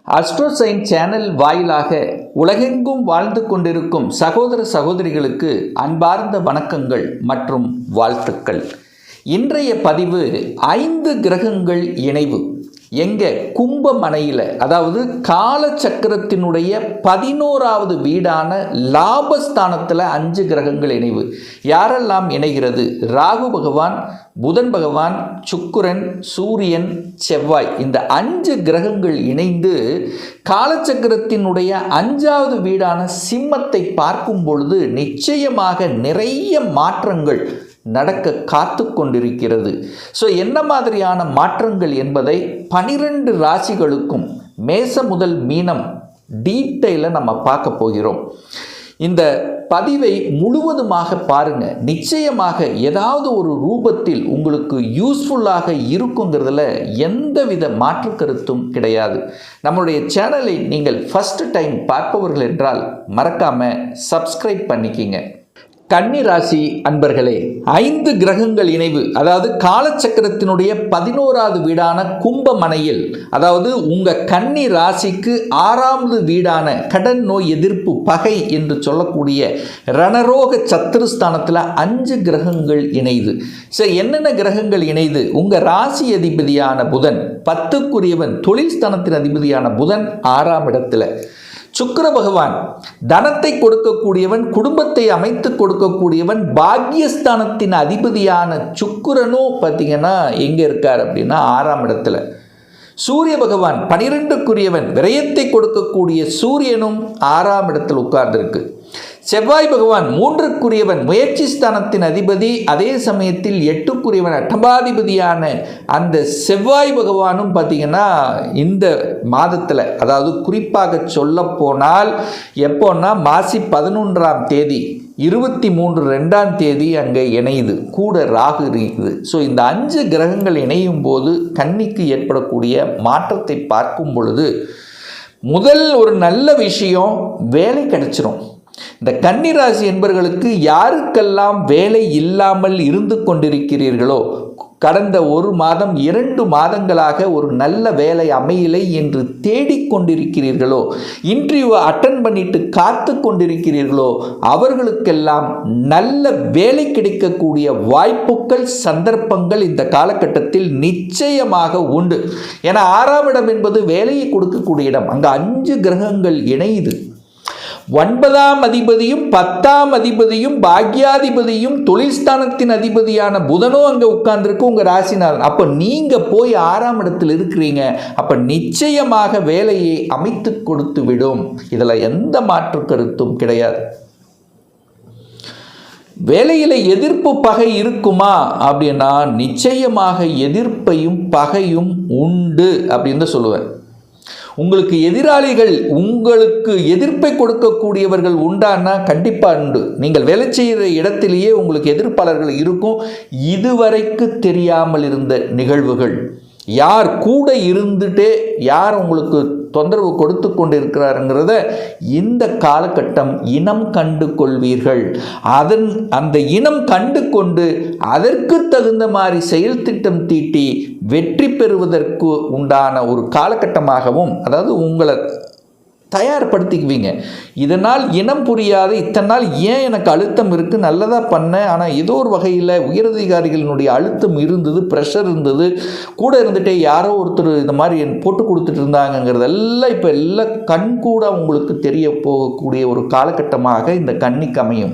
அஸ்ட்ரோசைன் channel வாயிலாக உலகெங்கும் வாழ்ந்து கொண்டிருக்கும் சகோதர சகோதரிகளுக்கு அன்பார்ந்த வணக்கங்கள் மற்றும் வாழ்த்துக்கள். இன்றைய பதிவு 5 கிரகங்கள் இணைவு எங்க கும்பமனையில், அதாவது காலச்சக்கரத்தினுடைய 11வது வீடான லாபஸ்தானத்தில் 5 கிரகங்கள் இணைவு. யாரெல்லாம் இணைகிறது? ராகு பகவான், புதன் பகவான், சுக்கிரன், சூரியன், செவ்வாய், இந்த 5 கிரகங்கள் இணைந்து காலச்சக்கரத்தினுடைய 5வது வீடான சிம்மத்தை பார்க்கும் பொழுது நிச்சயமாக நிறைய மாற்றங்கள் நடக்க காத்து கொண்டிருக்கிறது. ஸோ என்ன மாதிரியான மாற்றங்கள் என்பதை 12 ராசிகளுக்கும் மேச முதல் மீனம் டீட்டெயிலாக நம்ம பார்க்க போகிறோம். இந்த பதிவை முழுவதுமாக பாருங்க. நிச்சயமாக ஏதாவது ஒரு ரூபத்தில் உங்களுக்கு யூஸ்ஃபுல்லாக இருக்குங்கிறதுல எந்தவித மாற்று கருத்தும் கிடையாது. நம்மளுடைய சேனலை நீங்கள் ஃபர்ஸ்ட் டைம் பார்ப்பவர்கள் என்றால் மறக்காம சப்ஸ்கிரைப் பண்ணிக்கிங்க. கன்னி ராசி அன்பர்களே, 5 கிரகங்கள் இணைவு, அதாவது காலச்சக்கரத்தினுடைய 11வது வீடான கும்பமனையில், அதாவது உங்க கன்னி ராசிக்கு 6வது வீடான கடன் நோய் எதிர்ப்பு பகை என்று சொல்லக்கூடிய ரணரோக சத்துருஸ்தானத்தில் 5 கிரகங்கள் இணைது. சரி, என்னென்ன கிரகங்கள் இணைது? உங்க ராசி அதிபதியான புதன், 10க்குரியவன், தொழில் ஸ்தானத்தின் அதிபதியான புதன் 6ஆம் இடத்துல. சுக்கிர பகவான் தனத்தை கொடுக்கக்கூடியவன், குடும்பத்தை அமைத்து கொடுக்கக்கூடியவன், பாக்யஸ்தானத்தின் அதிபதியான சுக்கிரனும் பார்த்தீங்கன்னா எங்கே இருக்கார் அப்படின்னா 6ஆம் இடத்துல. சூரிய பகவான் 12க்குரியவன், விரயத்தை கொடுக்கக்கூடிய சூரியனும் 6ஆம் இடத்தில் உட்கார்ந்திருக்கு. செவ்வாய் பகவான் 3க்குரியவன், முயற்சி ஸ்தானத்தின் அதிபதி, அதே சமயத்தில் 8க்குரியவன், அட்டபாதிபதியான அந்த செவ்வாய் பகவானும் பார்த்தீங்கன்னா இந்த மாதத்தில், அதாவது குறிப்பாக சொல்ல போனால் எப்போன்னா மாசி 11ஆம் தேதி 23/2ஆம் தேதி அங்கே இணையுது, கூட ராகு இருக்குது. ஸோ இந்த 5 கிரகங்கள் இணையும் போது கன்னிக்கு ஏற்படக்கூடிய மாற்றத்தை பார்க்கும் பொழுது முதல் ஒரு நல்ல விஷயம், வேலை கிடைச்சிரும். இந்த கன்னிராசி என்பவர்களுக்கு யாருக்கெல்லாம் வேலை இல்லாமல் இருந்து கொண்டிருக்கிறீர்களோ, கடந்த 1 மாதம் 2 மாதங்களாக ஒரு நல்ல வேலை அமையலை என்று தேடிக்கொண்டிருக்கிறீர்களோ, இன்டர்வியூ அட்டன் பண்ணிட்டு காத்து கொண்டிருக்கிறீர்களோ, அவர்களுக்கெல்லாம் நல்ல வேலை கிடைக்கக்கூடிய வாய்ப்புகள், சந்தர்ப்பங்கள் இந்த காலகட்டத்தில் நிச்சயமாக உண்டு. ஏன்னா 6ஆம் இடம் என்பது வேலையை கொடுக்கக்கூடிய இடம். அங்கே 5 கிரகங்கள் இணையுது. 9ஆம் அதிபதியும் 10ஆம் அதிபதியும் பாக்யாதிபதியும் தொழில் ஸ்தானத்தின் அதிபதியான புதனும் அங்கே உட்கார்ந்துருக்கு உங்கள் ராசிநாதன். அப்போ நீங்கள் போய் 6ஆம் இடத்தில் இருக்கிறீங்க. அப்போ நிச்சயமாக வேலையை அமைத்து கொடுத்து விடும். இதில் எந்த மாற்று கருத்தும் கிடையாது. வேலையில் எதிர்ப்பு பகை இருக்குமா அப்படின்னா நிச்சயமாக எதிர்ப்பையும் பகையும் உண்டு அப்படின்னு சொல்லுவேன். உங்களுக்கு எதிராளிகள், உங்களுக்கு எதிர்ப்பை கொடுக்கக்கூடியவர்கள் உண்டானா கண்டிப்பாக உண்டு. நீங்கள் வேலை செய்கிற இடத்திலேயே உங்களுக்கு எதிர்ப்பாளர்கள் இருக்கும். இதுவரைக்கு தெரியாமல் இருந்த நிகழ்வுகள், யார் கூட இருந்துட்டே யார் உங்களுக்கு தொந்தரவு கொடுத்து கொண்டு இருக்கிறாருங்கிறத இந்த காலகட்டம் இனம் கண்டு கொள்வீர்கள். அந்த இனம் கண்டு கொண்டு அதற்கு தகுந்த மாதிரி செயல் திட்டம் தீட்டி வெற்றி பெறுவதற்கு உண்டான ஒரு காலகட்டமாகவும், அதாவது உங்களை தயார்படுத்திக்குவீங்க. இதனால் இனம் புரியாத இத்தனை நாள் ஏன் எனக்கு அழுத்தம் இருக்குது, நல்லதாக பண்ணேன், ஆனால் ஏதோ ஒரு வகையில் உயரதிகாரிகளினுடைய அழுத்தம் இருந்தது, ப்ரெஷர் இருந்தது, கூட இருந்துகிட்டே யாரோ ஒருத்தர் இந்த மாதிரி போட்டு கொடுத்துட்டு இருந்தாங்கங்கிறதெல்லாம் இப்போ எல்லாம் கண்கூட உங்களுக்கு தெரிய போகக்கூடிய ஒரு காலகட்டமாக இந்த கன்னிக்கு அமையும்.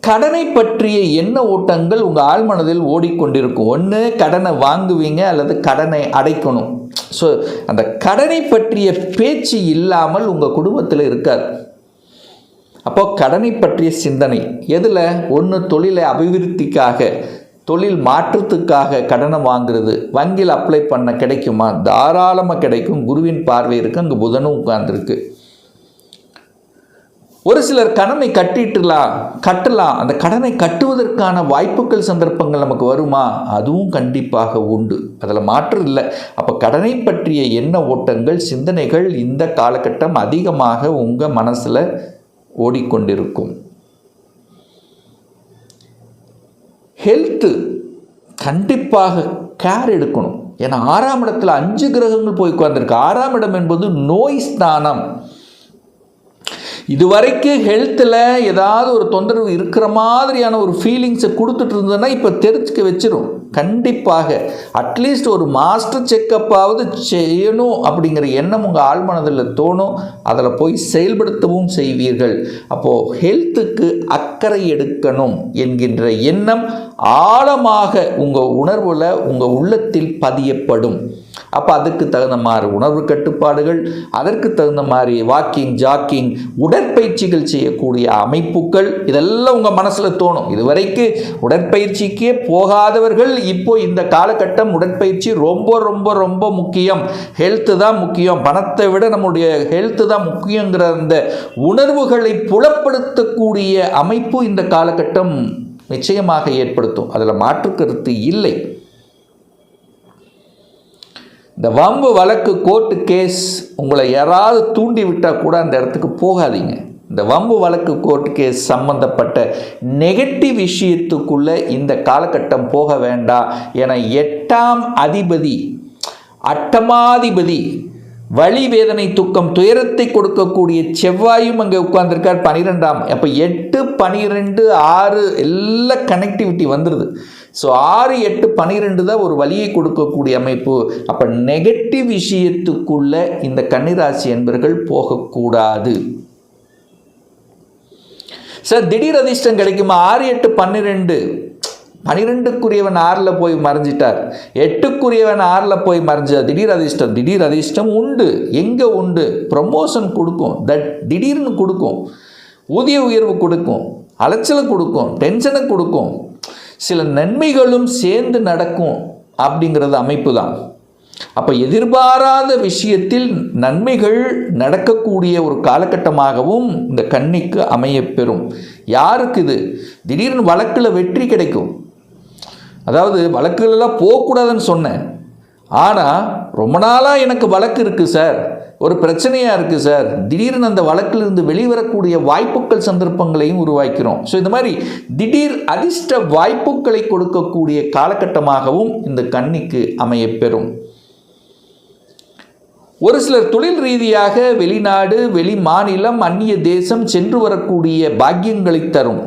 கடனை பற்றிய எண்ண ஓட்டங்கள் உங்கள் ஆழ்மனதில் ஓடிக்கொண்டிருக்கும். ஒன்று கடனை வாங்குவீங்க அல்லது கடனை அடைக்கணும். ஸோ அந்த கடனை பற்றிய பேச்சு இல்லாமல் உங்கள் குடும்பத்தில் இருக்காது. அப்போ கடனை பற்றிய சிந்தனை எதில்? ஒன்று தொழிலை அபிவிருத்திக்காக, தொழில் மாற்றத்துக்காக கடனை வாங்குறது. வங்கியில் அப்ளை பண்ண கிடைக்குமா? தாராளமாக கிடைக்கும். குருவின் பார்வை இருக்குது, அங்கே புதனும் உட்கார்ந்துருக்கு. ஒரு சிலர் கடனை கட்டலாம். அந்த கடனை கட்டுவதற்கான வாய்ப்புகள், சந்தர்ப்பங்கள் நமக்கு வருமா? அதுவும் கண்டிப்பாக உண்டு. அதில் மாற்று இல்லை. அப்போ கடனை பற்றிய எண்ண ஓட்டங்கள், சிந்தனைகள் இந்த காலகட்டம் அதிகமாக உங்கள் மனசில் ஓடிக்கொண்டிருக்கும். ஹெல்த்து கண்டிப்பாக கேர் எடுக்கணும். ஏன்னா 6ஆம் இடத்துல 5 கிரகங்கள் போய் உட்கார்ந்துருக்கு. 6ஆம் இடம் என்பது நோய் ஸ்தானம். இதுவரைக்கும் ஹெல்த்தில் ஏதாவது ஒரு தொந்தரவு இருக்கிற மாதிரியான ஒரு ஃபீலிங்ஸை கொடுத்துட்டு இருந்ததுன்னா இப்போ தெரிஞ்சுக்க வச்சிரும். கண்டிப்பாக அட்லீஸ்ட் ஒரு மாஸ்டர் செக்கப்பாவது செய்யணும் அப்படிங்கிற எண்ணம் உங்கள் ஆழ்மனதில் தோணும். அதில் போய் செயல்படுத்தவும் செய்வீர்கள். அப்போது ஹெல்த்துக்கு அக்கறை எடுக்கணும் என்கின்ற எண்ணம் ஆழமாக உங்கள் உணர்வில், உங்கள் உள்ளத்தில் பதியப்படும். அப்போ அதுக்கு தகுந்த மாதிரி உணர்வு கட்டுப்பாடுகள், அதற்கு தகுந்த மாதிரி வாக்கிங், ஜாக்கிங், உடற்பயிற்சிகள் செய்யக்கூடிய அமைப்புகள், இதெல்லாம் உங்கள் மனசில் தோணும். இதுவரைக்கும் உடற்பயிற்சிக்கே போகாதவர்கள் இப்போ இந்த காலகட்டம் உடற்பயிற்சி ரொம்ப ரொம்ப ரொம்ப முக்கியம், ஹெல்த்து தான் முக்கியம், பணத்தை விட நம்முடைய ஹெல்த்து தான் முக்கியங்கிற அந்த உணர்வுகளை புலப்படுத்தக்கூடிய அமைப்பு இந்த காலகட்டம் நிச்சயமாக ஏற்படுத்தும். அதில் மாற்று கருத்து இல்லை. இந்த வம்பு வழக்கு, கோர்ட்டு கேஸ் உங்களை யாராவது தூண்டி விட்டால் கூட அந்த இடத்துக்கு போகாதீங்க. இந்த வம்பு வழக்கு, கோர்ட்டு கேஸ் சம்பந்தப்பட்ட நெகட்டிவ் விஷயத்துக்குள்ளே இந்த காலகட்டம் போக வேண்டாம். ஏன்னா 8ஆம் அதிபதி, அட்டமாதிபதி, வலி, வேதனை, துக்கம், துயரத்தை கொடுக்கக்கூடிய செவ்வாயும் அங்கே உட்கார்ந்துருக்கார் 12ஆம். அப்போ 8, 12, 6 எல்லாம் கனெக்டிவிட்டி வந்துடுது. ஸோ 6, 8, 12 தான் ஒரு வலியை கொடுக்கக்கூடிய அமைப்பு. அப்போ நெகட்டிவ் விஷயத்துக்குள்ளே இந்த கன்னிராசி என்பர்கள் போகக்கூடாது. சார் திடீர் அதிர்ஷ்டம் கிடைக்குமா? 6, 8, 12, 12க்குரியவன் 6ல் போய் மறைஞ்சிட்டார், 8க்குரியவன் 6ல் போய் மறைஞ்சார். திடீர் அதிர்ஷ்டம் உண்டு. எங்கே உண்டு? ப்ரமோஷன் கொடுக்கும், திடீர்னு கொடுக்கும், ஊதிய உயர்வு கொடுக்கும், அலைச்சலை கொடுக்கும், டென்ஷனை கொடுக்கும், சில நன்மைகளும் சேர்ந்து நடக்கும் அப்படிங்கிறது அமைப்பு தான். அப்போ எதிர்பாராத விஷயத்தில் நன்மைகள் நடக்கக்கூடிய ஒரு காலகட்டமாகவும் இந்த கன்னிக்கு அமையப்பெறும். யாருக்கு இது? திடீர்னு வழக்கில் வெற்றி கிடைக்கும். அதாவது வழக்குகளெல்லாம் போகக்கூடாதுன்னு சொன்னேன், ஆனால் ரொம்ப நாளாக எனக்கு வழக்கு இருக்குது சார், ஒரு பிரச்சனையாக இருக்குது சார், திடீர்னு அந்த வழக்கிலிருந்து வெளிவரக்கூடிய வாய்ப்புகள், சந்தர்ப்பங்களையும் உருவாக்கிறோம். ஸோ இந்த மாதிரி திடீர் அதிர்ஷ்ட வாய்ப்புகளை கொடுக்கக்கூடிய காலகட்டமாகவும் இந்த கன்னிக்கு அமையப்பெறும். ஒரு சிலர் தொழில் ரீதியாக வெளிநாடு, வெளி மாநிலம், அந்நிய தேசம் சென்று வரக்கூடிய பாக்கியங்களை தரும்.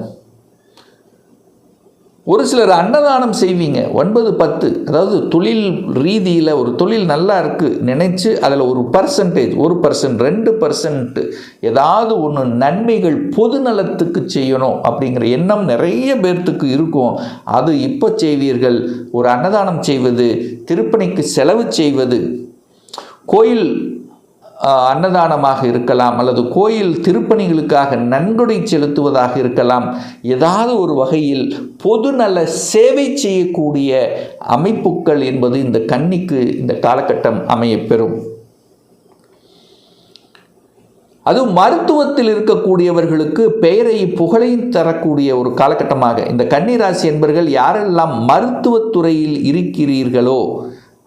ஒரு சிலர் அன்னதானம் செய்வீங்க 9, 10. அதாவது தொழில் ரீதியில் ஒரு தொழில் நல்லா இருக்குது நினைச்சு அதில் ஒரு பர்சன்டேஜ், 1%, 2% ஏதாவது ஒன்று நன்மைகள் பொது நலத்துக்கு செய்யணும் அப்படிங்கிற எண்ணம் நிறைய பேர்த்துக்கு இருக்கும். அது இப்போ செய்வீர்கள். ஒரு அன்னதானம் செய்வது, திருப்பணிக்கு செலவு செய்வது, கோயில் அன்னதானமாக இருக்கலாம், அல்லது கோயில் திருப்பணிகளுக்காக நன்கொடை செலுத்துவதாக இருக்கலாம். ஏதாவது ஒரு வகையில் பொதுநல சேவை செய்யக்கூடிய அமைப்புகள் என்பது இந்த கன்னிக்கு இந்த காலகட்டம் அமையப்பெறும். அதுவும் மருத்துவத்தில் இருக்கக்கூடியவர்களுக்கு பெயரையும் புகழையும் தரக்கூடிய ஒரு காலகட்டமாக இந்த கன்னிராசி என்பவர்கள் யாரெல்லாம் மருத்துவத்துறையில் இருக்கிறீர்களோ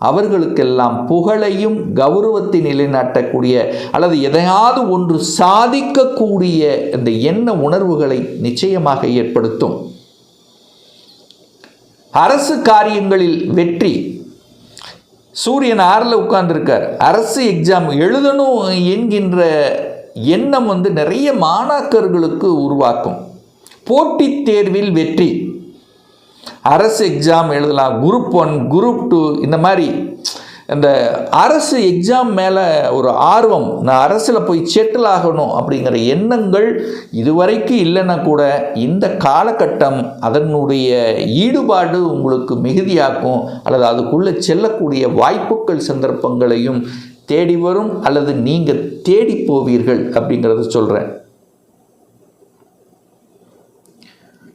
அவர்களுக்கெல்லாம் புகழையும் கௌரவத்தை நிலைநாட்டக்கூடிய அல்லது எதையாவது ஒன்று சாதிக்கக்கூடிய இந்த எண்ண உணர்வுகளை நிச்சயமாக ஏற்படுத்தும். அரசு காரியங்களில் வெற்றி. சூரியன் 6ல் உட்கார்ந்துருக்கார். அரசு எக்ஸாம் எழுதணும் என்கின்ற எண்ணம் நிறைய மாணாக்கர்களுக்கு உருவாக்கும். போட்டித் தேர்வில் வெற்றி. அரசு எக்ஸாம் எழுதலாம், குரூப் 1, குரூப் 2, இந்த மாதிரி இந்த அரசு எக்ஸாம் மேலே ஒரு ஆர்வம், நான் அரசில் போய் செட்டில் ஆகணும் அப்படிங்கிற எண்ணங்கள் இதுவரைக்கும் இல்லைன்னா கூட இந்த காலகட்டம் அதனுடைய ஈடுபாடு உங்களுக்கு மிகுதியாக்கும், அல்லது அதுக்குள்ளே செல்லக்கூடிய வாய்ப்புகள், சந்தர்ப்பங்களையும் தேடி வரும், அல்லது நீங்கள் தேடி போவீர்கள் அப்படிங்கிறத சொல்கிறேன்.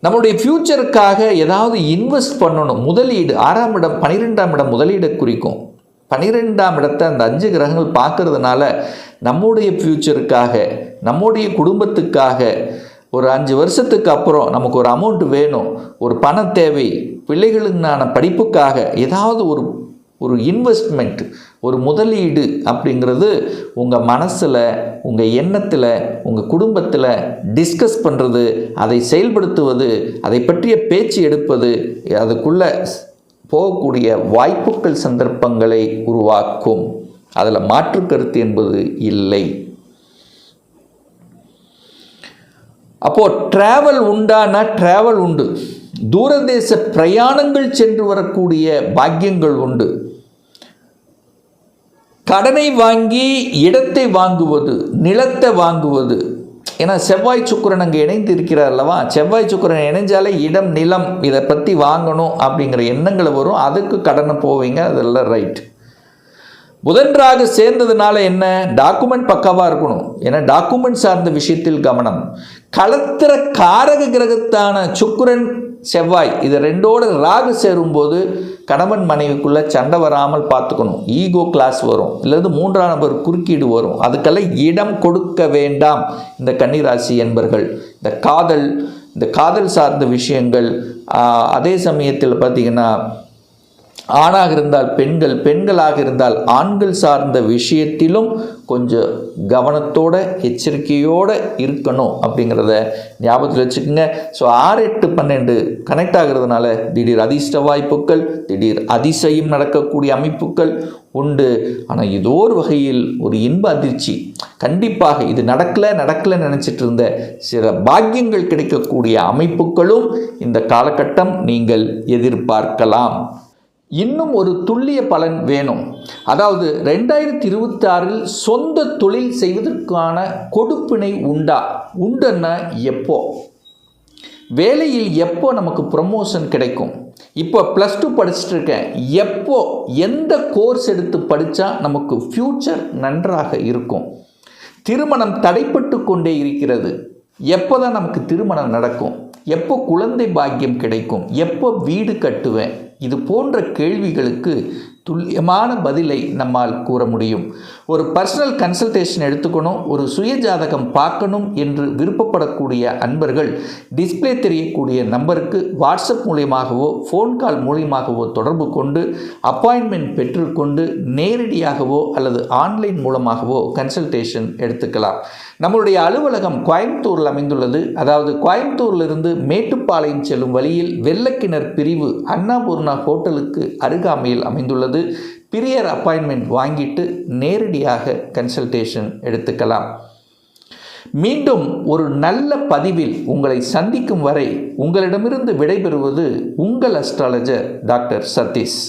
நம்முடைய ஃப்யூச்சருக்காக ஏதாவது இன்வெஸ்ட் பண்ணணும், முதலீடு. 6ஆம் இடம் 12ஆம் இடம் முதலீடை குறிக்கும். 12ஆம் இடத்தை அந்த 5 கிரகங்கள் பார்க்கறதுனால நம்முடைய ஃப்யூச்சருக்காக, நம்முடைய குடும்பத்துக்காக ஒரு 5 வருஷத்துக்கு அப்புறம் நமக்கு ஒரு அமௌண்ட் வேணும், ஒரு பண தேவை, பிள்ளைகளுக்கான படிப்புக்காக ஏதாவது ஒரு இன்வெஸ்ட்மெண்ட், ஒரு முதலீடு அப்படிங்கிறது உங்கள் மனசில், உங்கள் எண்ணத்தில், உங்கள் குடும்பத்தில் டிஸ்கஸ் பண்ணுறது, அதை செயல்படுத்துவது, அதை பற்றிய பேச்சு எடுப்பது, அதுக்குள்ளே போகக்கூடிய வாய்ப்புகள் சந்தர்ப்பங்களை உருவாக்கும். அதில் மாற்று கருத்து என்பது இல்லை. அப்போது ட்ராவல் உண்டானா ட்ராவல் உண்டு. தூரதேச பிரயாணங்கள் சென்று வரக்கூடிய பாக்கியங்கள் உண்டு. கடனை வாங்கி இடத்தை வாங்குவது, நிலத்தை வாங்குவது, ஏன்னா செவ்வாய் சுக்கிரன் அங்கே இணைந்து இருக்கிறார் அல்லவா, செவ்வாய் சுக்கிரன் இணைஞ்சாலே இடம் நிலம் இதை பற்றி வாங்கணும் அப்படிங்கிற எண்ணங்கள் வரும். அதுக்கு கடனை போவீங்க, அதெல்லாம் ரைட். புதன்றாக சேர்ந்ததுனால என்ன, டாக்குமெண்ட் பக்காவாக இருக்கணும். ஏன்னா டாக்குமெண்ட் சார்ந்த விஷயத்தில் கவனம். களத்திர காரக கிரகத்தான சுக்கிரன் செவ்வாய் இது ரெண்டோட ராகு சேரும்போது கணவன் மனைவிக்குள்ள சண்டை வராமல் பார்த்துக்கணும். ஈகோ கிளாஸ் வரும், இல்லது மூன்றாம் நபர் குறுக்கீடு வரும். அதுக்கெல்லாம் இடம் கொடுக்க வேண்டாம். இந்த கன்னிராசி என்பர்கள் இந்த காதல் சார்ந்த விஷயங்கள், அதே சமயத்தில் பார்த்திங்கன்னா ஆணாக இருந்தால் பெண்கள், பெண்களாக இருந்தால் ஆண்கள் சார்ந்த விஷயத்திலும் கொஞ்சம் கவனத்தோட எச்சரிக்கையோடு இருக்கணும் அப்படிங்கிறத ஞாபகத்தில் வச்சுக்கோங்க. ஸோ 6, 8, 12 கனெக்ட் ஆகிறதுனால திடீர் அதிர்ஷ்ட வாய்ப்புகள், திடீர் அதிசயம் நடக்கக்கூடிய அமைப்புகள் உண்டு. ஆனால் ஏதோ ஒரு வகையில் ஒரு இன்ப அதிர்ச்சி கண்டிப்பாக, இது நடக்கலை நினச்சிட்டு இருந்த சில பாக்கியங்கள் கிடைக்கக்கூடிய அமைப்புகளும் இந்த காலகட்டம் நீங்கள் எதிர்பார்க்கலாம். இன்னும் ஒரு துல்லிய பலன் வேணும். அதாவது 2026 சொந்த தொழில் செய்வதற்கான கொடுப்பினை உண்டுன்னா எப்போ, வேலையில் எப்போ நமக்கு ப்ரமோஷன் கிடைக்கும், இப்போ +2 படிச்சுட்டு இருக்கேன், எப்போ எந்த கோர்ஸ் எடுத்து படித்தா நமக்கு ஃப்யூச்சர் நன்றாக இருக்கும், திருமணம் தடைப்பட்டு கொண்டே இருக்கிறது, எப்போ தான் நமக்கு திருமணம் நடக்கும், எப்போ குழந்தை பாக்கியம் கிடைக்கும், எப்போ வீடு கட்டுவேன், இது போன்ற கேள்விகளுக்கு துல்லியமான பதிலை நம்மால் கூற முடியும். ஒரு பர்சனல் கன்சல்டேஷன் எடுத்துக்கணும், ஒரு சுய ஜாதகம் பார்க்கணும் என்று விருப்பப்படக்கூடிய அன்பர்கள் டிஸ்பிளே தெரியக்கூடிய நம்பருக்கு வாட்ஸ்அப் மூலியமாகவோ ஃபோன் கால் மூலியமாகவோ தொடர்பு கொண்டு அப்பாயின்மெண்ட் பெற்றுக்கொண்டு நேரடியாகவோ அல்லது ஆன்லைன் மூலமாகவோ கன்சல்டேஷன் எடுத்துக்கலாம். நம்மளுடைய அலுவலகம் கோயம்புத்தூரில் அமைந்துள்ளது. அதாவது கோயம்புத்தூரிலிருந்து மேட்டுப்பாளையம் செல்லும் வழியில் வெள்ளக்கிணர் பிரிவு அன்னபூர்ணா ஹோட்டலுக்கு அருகாமையில் அமைந்துள்ளது. பிரியர் அப்பாயின்மெண்ட் வாங்கிட்டு நேரடியாக கன்சல்டேஷன் எடுத்துக்கலாம். மீண்டும் ஒரு நல்ல பதிவில் உங்களை சந்திக்கும் வரை உங்களிடமிருந்து விடைபெறுவது உங்கள் அஸ்ட்ராலஜர் டாக்டர் சதீஷ்.